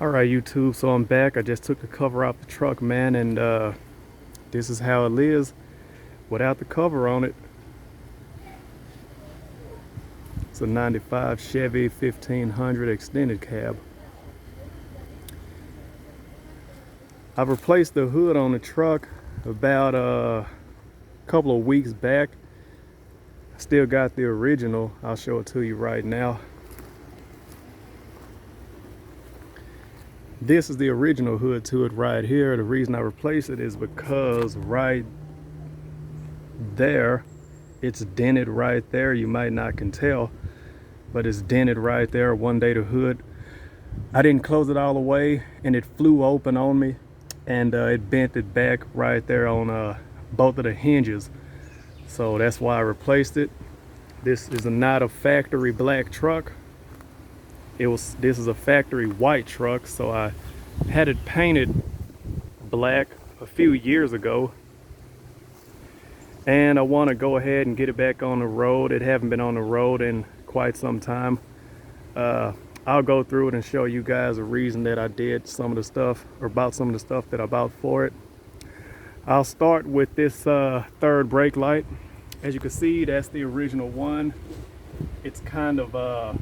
Alright YouTube, so I'm back. I just took the cover off the truck, man, and this is how it is without the cover on it. It's a 95 Chevy 1500 extended cab. I've replaced the hood on the truck about a couple of weeks back. I still got the original. I'll show it to you right now. This is the original hood to it right here. The reason I replaced it is because right there, it's dented right there. You might not can tell, but it's dented right there. One day the hood, I didn't close it all the way and it flew open on me, and it bent it back right there on both of the hinges. So that's why I replaced it. This is not a factory black truck. This is a factory white truck, so I had it painted black a few years ago, and I want to go ahead and get it back on the road. It haven't been on the road in quite some time. I'll go through it and show you guys a reason that I did some of the stuff, or bought some of the stuff that I bought for it. I'll start with this third brake light. As you can see, that's the original one. It's kind of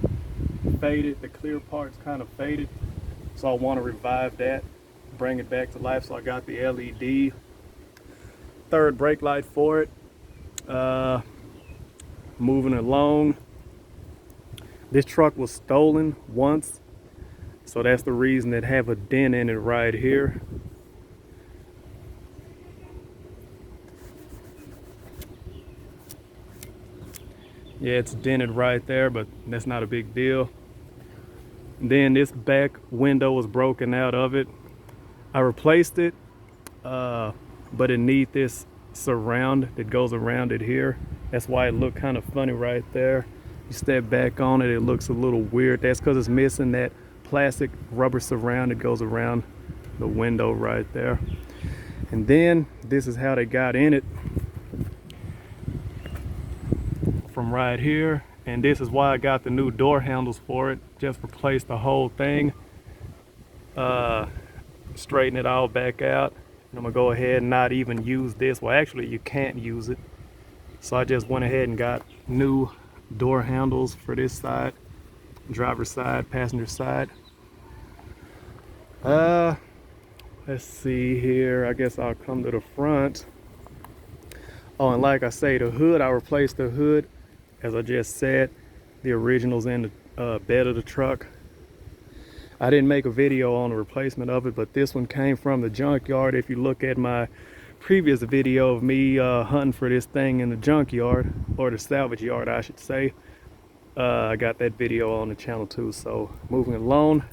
faded. The clear part's kind of faded, so I want to revive that, bring it back to life. So I got the LED third brake light for it. Moving along, this truck was stolen once, so that's the reason it have a dent in it right here. Yeah, it's dented right there, but that's not a big deal. And then this back window was broken out of it. I replaced it, but it needs this surround that goes around it here. That's why it looked kind of funny right there. You step back on it, it looks a little weird. That's because it's missing that plastic rubber surround that goes around the window right there. And then this is how they got in it, from right here. And this is why I got the new door handles for it. Just replaced the whole thing, straighten it all back out. And I'm gonna go ahead and not even use this. Well, actually you can't use it, so I just went ahead and got new door handles for this side, driver's side, passenger side. Let's see here. I guess I'll come to the front. Oh, and like I say, the hood, I replaced the hood. As I just said, the original's in the bed of the truck. I didn't make a video on the replacement of it, but this one came from the junkyard. If you look at my previous video of me hunting for this thing in the junkyard, or the salvage yard I should say, I got that video on the channel too. So moving along,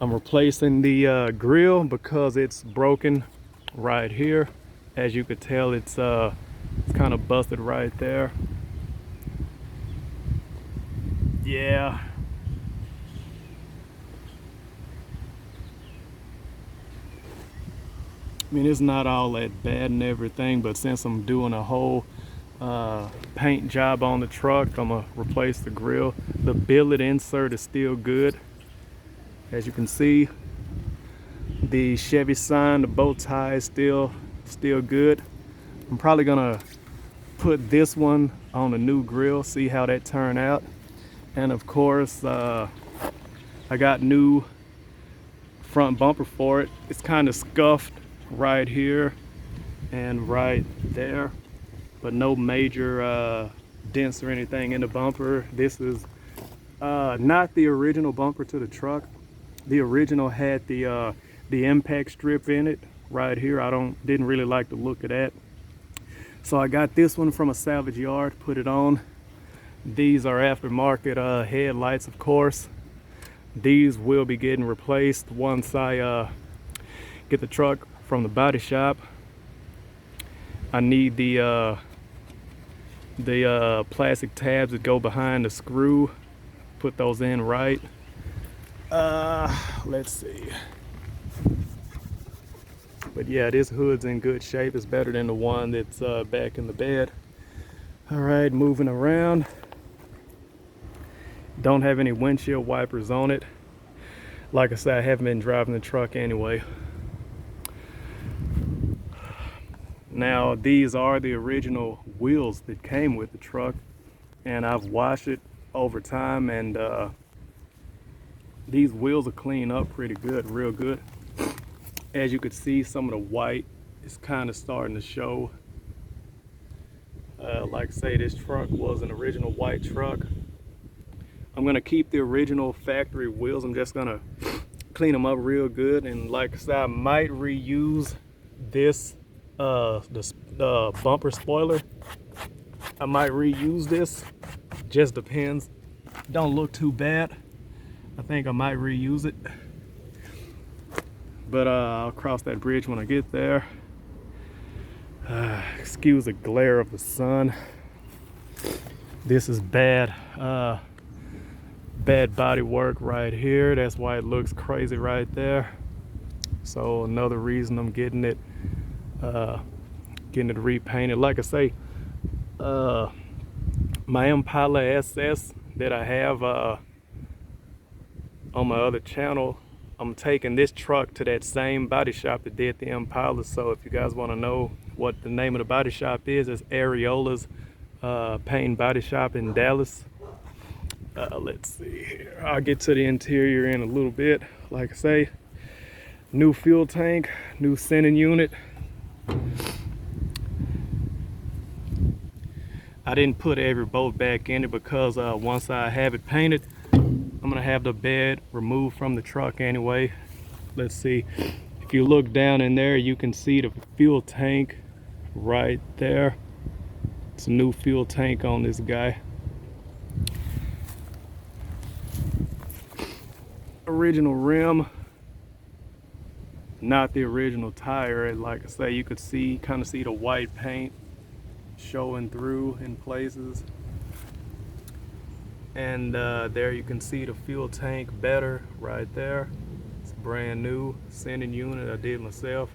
I'm replacing the grill because it's broken right here. As you could tell, it's kind of busted right there. Yeah. I mean, it's not all that bad and everything, but since I'm doing a whole paint job on the truck, I'm gonna replace the grill. The billet insert is still good. As you can see, the Chevy sign, the bow tie is still good. I'm probably gonna put this one on the new grill, see how that turned out. And of course, I got new front bumper for it. It's kind of scuffed right here and right there, but no major dents or anything in the bumper. This is not the original bumper to the truck. The original had the impact strip in it right here. Didn't really like the look of that, so I got this one from a salvage yard, put it on. These are aftermarket headlights, of course. These will be getting replaced once I get the truck from the body shop. I need the plastic tabs that go behind the screw. Put those in right. Let's see. But yeah, this hood's in good shape. It's better than the one that's back in the bed. All right, moving around. Don't have any windshield wipers on it. like I said, I haven't been driving the truck anyway. Now these are the original wheels that came with the truck, and I've washed it over time, and these wheels are cleaned up pretty good, real good. As you can see, some of the white is kind of starting to show. Like I say, this truck was an original white truck. I'm gonna keep the original factory wheels. I'm just gonna clean them up real good, and like I said, I might reuse this the bumper spoiler. I might reuse this, just depends. Don't look too bad. I think I might reuse it, but I'll cross that bridge when I get there. Excuse the glare of the sun. This is bad bad body work right here. That's why it looks crazy right there. So another reason I'm getting it repainted. Like I say, my Impala SS that I have on my other channel, I'm taking this truck to that same body shop that did the Impala. So if you guys want to know what the name of the body shop is, it's Areola's paint body shop in Dallas. Let's see here. I'll get to the interior in a little bit. Like I say, new fuel tank, new sending unit. I didn't put every bolt back in it because once I have it painted, I'm gonna have the bed removed from the truck anyway. Let's see, if you look down in there, you can see the fuel tank right there. It's a new fuel tank on this guy. Original rim, not the original tire. Like I say, you could see, kind of see the white paint showing through in places. And there you can see the fuel tank better right there. It's brand new sending unit, I did myself.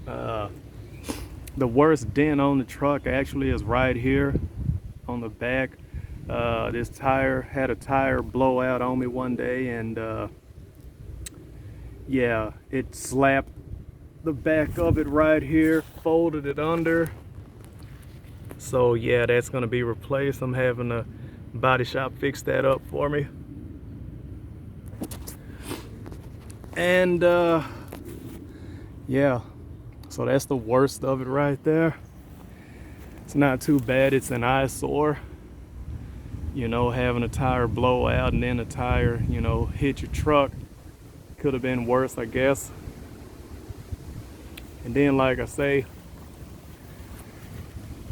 The worst dent on the truck actually is right here on the back. This tire had a tire blowout on me one day, and yeah, it slapped the back of it right here, folded it under. So yeah, that's gonna be replaced. I'm having a body shop fix that up for me. And yeah, so that's the worst of it right there. It's not too bad. It's an eyesore, you know, having a tire blow out and then a tire, you know, hit your truck. Could have been worse, I guess. And then, like I say,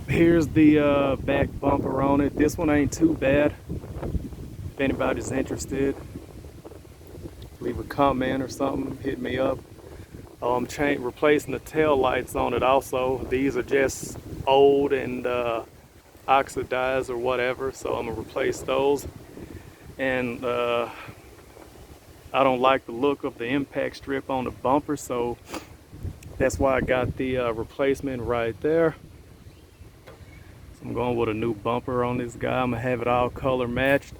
here's the back bumper on it. This one ain't too bad. If anybody's interested, leave a comment or something, hit me up. I'm replacing the tail lights on it also. These are just old and oxidized or whatever, so I'm gonna replace those. And I don't like the look of the impact strip on the bumper, so that's why I got the replacement right there. So I'm going with a new bumper on this guy. I'm gonna have it all color matched.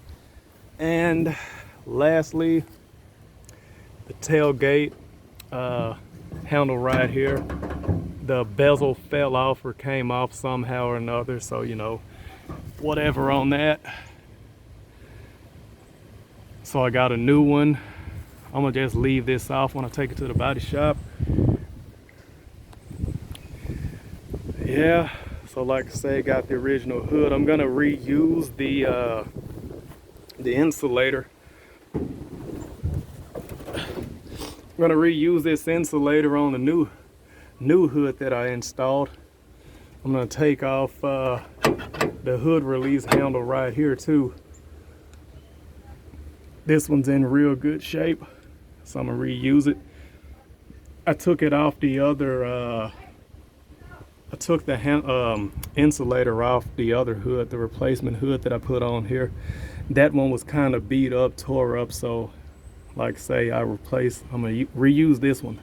And lastly, the tailgate handle right here. The bezel fell off or came off somehow or another, so you know, whatever on that. So I got a new one. I'm gonna just leave this off when I take it to the body shop. Yeah, so like I say, got the original hood. I'm gonna reuse the insulator. I'm gonna reuse this insulator on the new hood that I installed. I'm gonna take off the hood release handle right here too. This one's in real good shape, so I'm gonna reuse it. I took it off the other I took the insulator off the other hood, the replacement hood that I put on here. That one was kind of beat up, tore up, so like I say, I'm gonna reuse this one.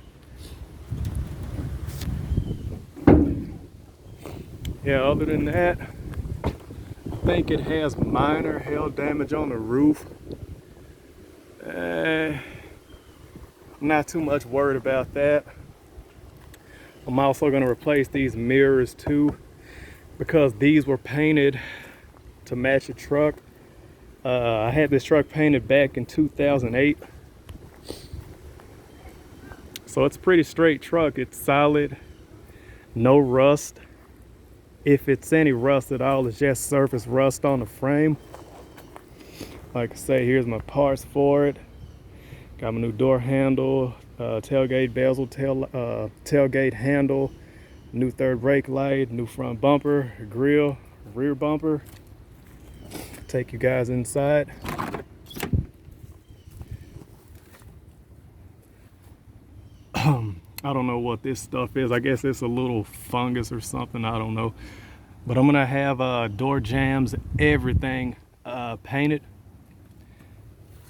Yeah, other than that, I think it has minor hail damage on the roof. Not too much worried about that. I'm also going to replace these mirrors too, because these were painted to match the truck. I had this truck painted back in 2008. So it's a pretty straight truck. It's solid, no rust. If it's any rust at all, it's just surface rust on the frame. Like I say, here's my parts for it. Got my new door handle, tailgate bezel, tailgate handle, new third brake light, new front bumper, grill, rear bumper. Take you guys inside. I don't know what this stuff is. I guess it's a little fungus or something. I don't know. But I'm gonna have door jambs, everything painted.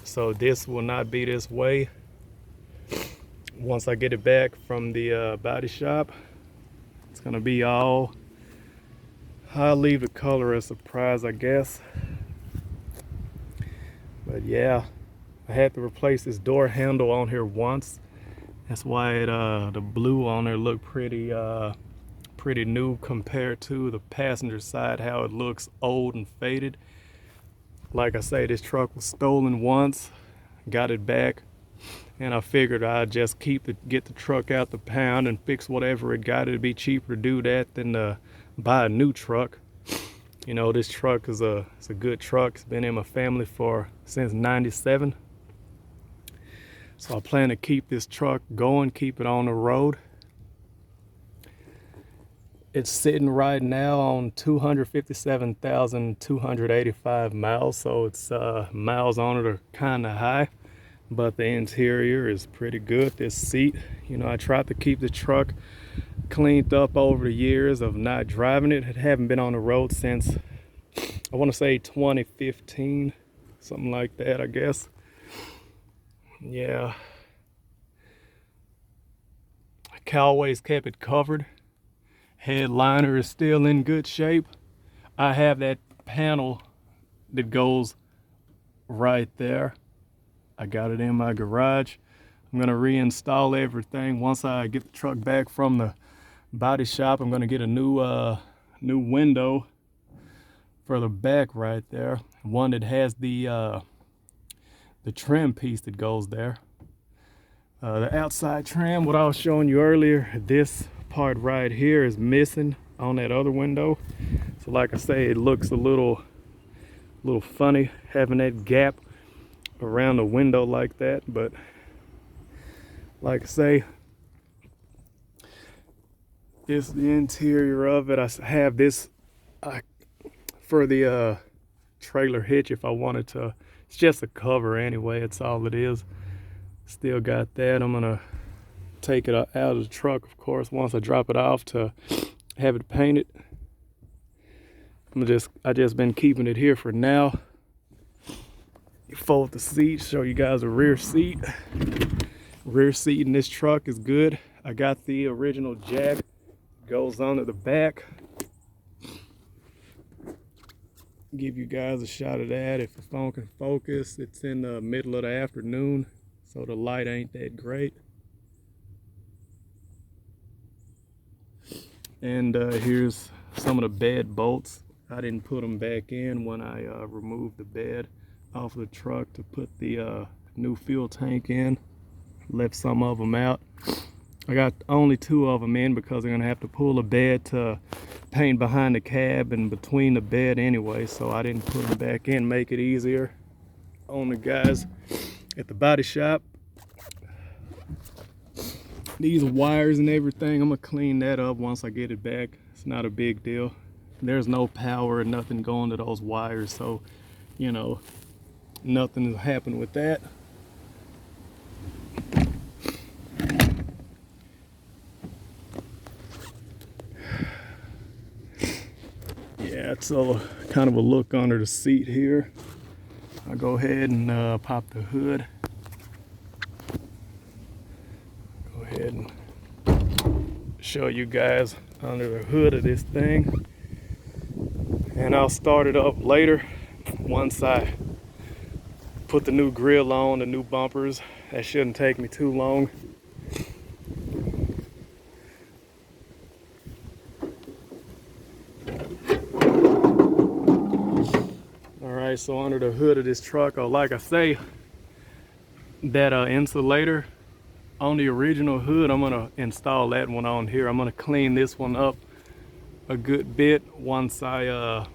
So this will not be this way. Once I get it back from the body shop, it's gonna be all. I'll leave the color a surprise, I guess. But yeah, I had to replace this door handle on here once. That's why it, the blue on there looked pretty new compared to the passenger side, how it looks old and faded. Like I say, this truck was stolen once, got it back, and I figured I'd just get the truck out the pound and fix whatever it got. It'd be cheaper to do that than to buy a new truck. You know, this truck is it's a good truck. It's been in my family since '97. So I plan to keep this truck going, keep it on the road. It's sitting right now on 257,285 miles, so it's miles on it are kind of high, but the interior is pretty good. This seat, you know, I tried to keep the truck cleaned up over the years of not driving it. It haven't been on the road since, I want to say 2015, something like that, I guess. Yeah, I always kept it covered. Headliner is still in good shape. I have that panel that goes right there. I got it in my garage. I'm gonna reinstall everything. Once I get the truck back from the body shop, I'm gonna get a new window for the back right there. One that has the trim piece that goes there. The outside trim, what I was showing you earlier, this part right here is missing on that other window. So like I say, it looks a little funny having that gap around the window like that. But like I say, this is the interior of it. I have this for the trailer hitch if I wanted to. It's just a cover anyway, it's all it is. Still got that. I'm gonna take it out of the truck, of course, once I drop it off to have it painted. I just been keeping it here for now. You fold the seat, show you guys a rear seat. Rear seat in this truck is good. I got the original jack, goes onto the back. Give you guys a shot of that if the phone can focus. It's in the middle of the afternoon, so the light ain't that great. And here's some of the bed bolts. I didn't put them back in when I removed the bed off the truck to put the new fuel tank in. Left some of them out. I got only 2 of them in because I'm gonna have to pull a bed to paint behind the cab and between the bed anyway, so I didn't put them back in, make it easier on the guys at the body shop. These wires and everything, I'm gonna clean that up once I get it back. It's not a big deal. There's no power or nothing going to those wires, so you know, nothing will happen with that. Yeah, it's a kind of a look under the seat here. I'll go ahead and pop the hood. Go ahead and show you guys under the hood of this thing. And I'll start it up later once I put the new grill on, the new bumpers. That shouldn't take me too long. Alright, so under the hood of this truck, like I say, that insulator on the original hood, I'm gonna install that one on here. I'm gonna clean this one up a good bit once I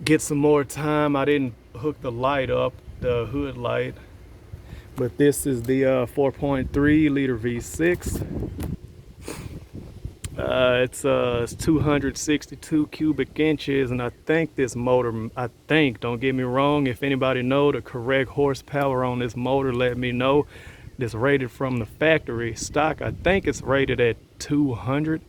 get some more time. I didn't hook the light up, the hood light, but this is the 4.3 liter V6. It's 262 cubic inches, and I think this motor, don't get me wrong, if anybody know the correct horsepower on this motor, let me know. This rated from the factory stock, I think it's rated at 200.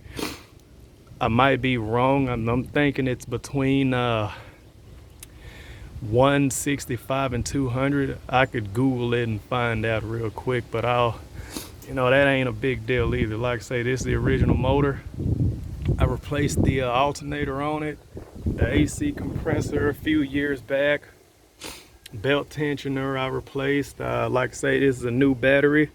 I might be wrong. I'm thinking it's between 165 and 200. I could Google it and find out real quick, but that ain't a big deal either. Like I say, this is the original motor. I replaced the alternator on it, the AC compressor a few years back, belt tensioner I replaced. Like I say, this is a new battery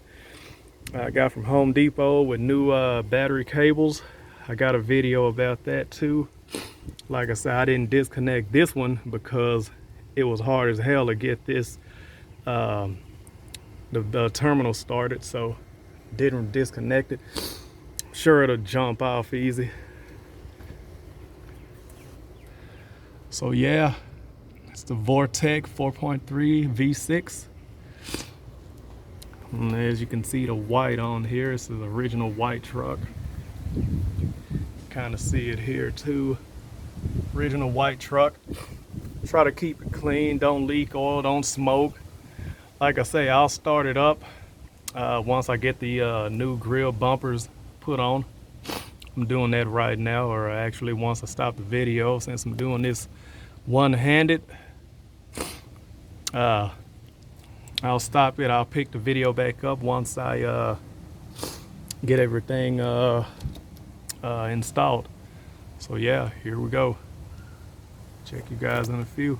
I got from Home Depot with new battery cables. I got a video about that too. Like I said, I didn't disconnect this one because it was hard as hell to get this the terminal started, so didn't disconnect it. Sure, it'll jump off easy. So yeah, it's the Vortec 4.3 V6. And as you can see, the white on here, this is the original white truck. Kind of see it here too. Original white truck. Try to keep it clean, don't leak oil, don't smoke. Like I say, I'll start it up once I get the new grill bumpers put on. I'm doing that right now, or actually once I stop the video, since I'm doing this one-handed. I'll stop it. I'll pick the video back up once I get everything installed. So yeah, here we go. Check you guys in a few.